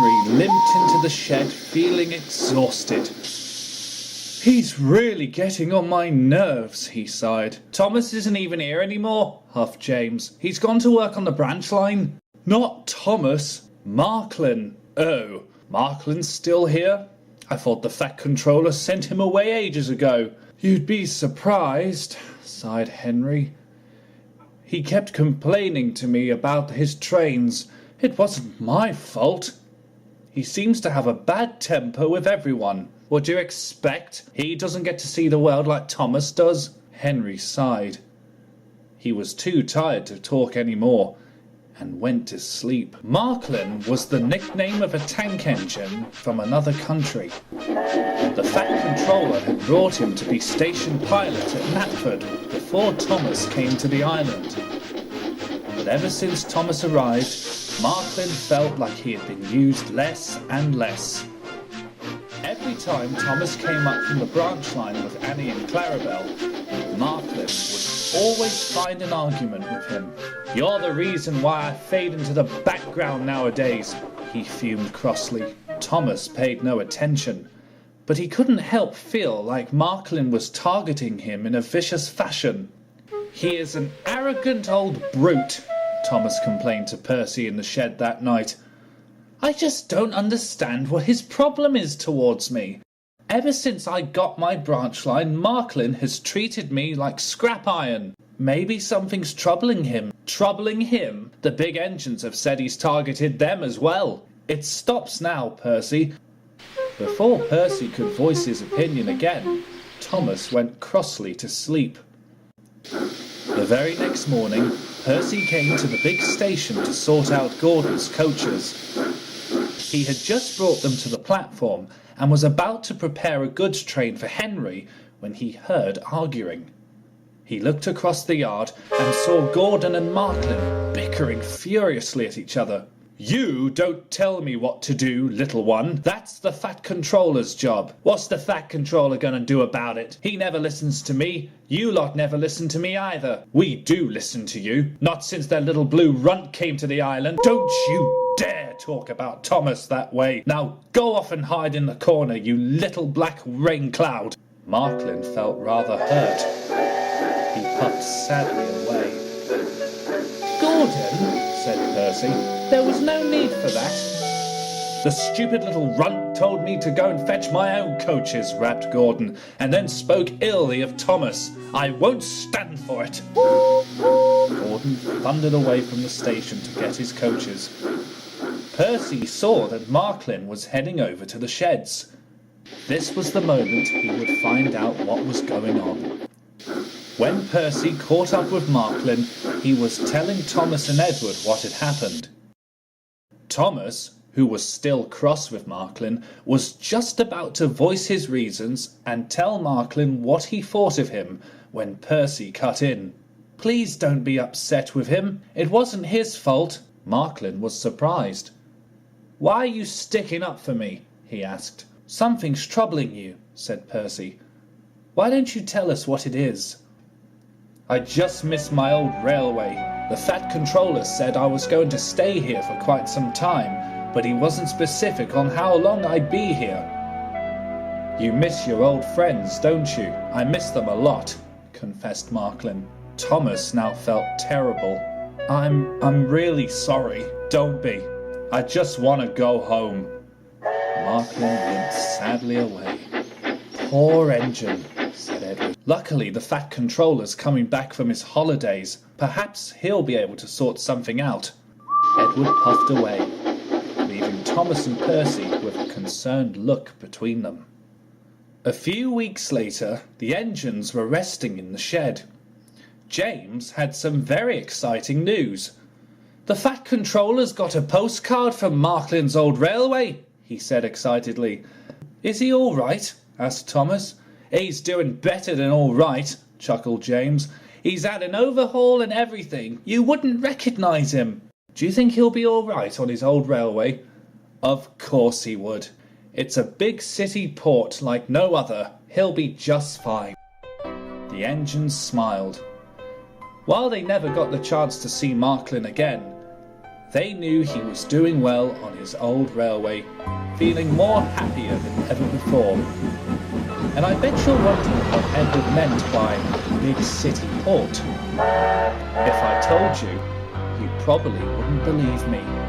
Henry limped into the shed feeling exhausted. "He's really getting on my nerves," he sighed. "Thomas isn't even here anymore," huffed James. "He's gone to work on the branch line." "Not Thomas, Marklin." "Oh, Marklin's still here? I thought the Fat Controller sent him away ages ago." "You'd be surprised," sighed Henry. "He kept complaining to me about his trains. It wasn't my fault. He seems to have a bad temper with everyone. What do you expect? He doesn't get to see the world like Thomas does." Henry sighed. He was too tired to talk any more and went to sleep. Marklin was the nickname of a tank engine from another country. The Fat Controller had brought him to be station pilot at Knapford before Thomas came to the island. But ever since Thomas arrived, Marklin felt like he had been used less and less. Every time Thomas came up from the branch line with Annie and Clarabelle, Marklin would always find an argument with him. "You're the reason why I fade into the background nowadays," he fumed crossly. Thomas paid no attention, but he couldn't help feel like Marklin was targeting him in a vicious fashion. "He is an arrogant old brute," Thomas complained to Percy in the shed that night. "I just don't understand what his problem is towards me. Ever since I got my branch line, Marklin has treated me like scrap iron. Maybe something's troubling him." "Troubling him? The big engines have said he's targeted them as well." "It stops now, Percy." Before Percy could voice his opinion again, Thomas went crossly to sleep. The very next morning, Percy came to the big station to sort out Gordon's coaches. He had just brought them to the platform and was about to prepare a goods train for Henry when he heard arguing. He looked across the yard and saw Gordon and Marklin bickering furiously at each other. "You don't tell me what to do, little one. That's the Fat Controller's job. What's the Fat Controller gonna do about it? He never listens to me. You lot never listen to me either." "We do listen to you. Not since that little blue runt came to the island." "Don't you dare talk about Thomas that way. Now go off and hide in the corner, you little black rain cloud." Marklin felt rather hurt. He puffed sadly away. "Gordon," said Percy, "there was no need for that." "The stupid little runt told me to go and fetch my own coaches," rapped Gordon, and then spoke illy of Thomas. "I won't stand for it." Gordon thundered away from the station to get his coaches. Percy saw that Marklin was heading over to the sheds. This was the moment he would find out what was going on. When Percy caught up with Marklin, he was telling Thomas and Edward what had happened. Thomas, who was still cross with Marklin, was just about to voice his reasons and tell Marklin what he thought of him when Percy cut in. "Please don't be upset with him. It wasn't his fault." Marklin was surprised. "Why are you sticking up for me?" he asked. "Something's troubling you," said Percy. "Why don't you tell us what it is?" "I just miss my old railway. The Fat Controller said I was going to stay here for quite some time, but he wasn't specific on how long I'd be here." "You miss your old friends, don't you?" "I miss them a lot," confessed Marklin. Thomas now felt terrible. I'm really sorry." "Don't be. I just want to go home." Marklin limped sadly away. "Poor engine," said Edward. "Luckily the Fat Controller's coming back from his holidays. Perhaps he'll be able to sort something out." Edward puffed away, leaving Thomas and Percy with a concerned look between them. A few weeks later, the engines were resting in the shed. James had some very exciting news. "The Fat Controller's got a postcard from Marklin's old railway," he said excitedly. "Is he all right?" asked Thomas. "He's doing better than all right," chuckled James. "He's had an overhaul and everything. You wouldn't recognize him." "Do you think he'll be all right on his old railway?" "Of course he would. It's a big city port like no other. He'll be just fine." The engines smiled. While they never got the chance to see Marklin again, They knew he was doing well on his old railway, feeling more happier than ever before. And I bet you're wondering what Edward meant by big city port. If I told you, you probably wouldn't believe me.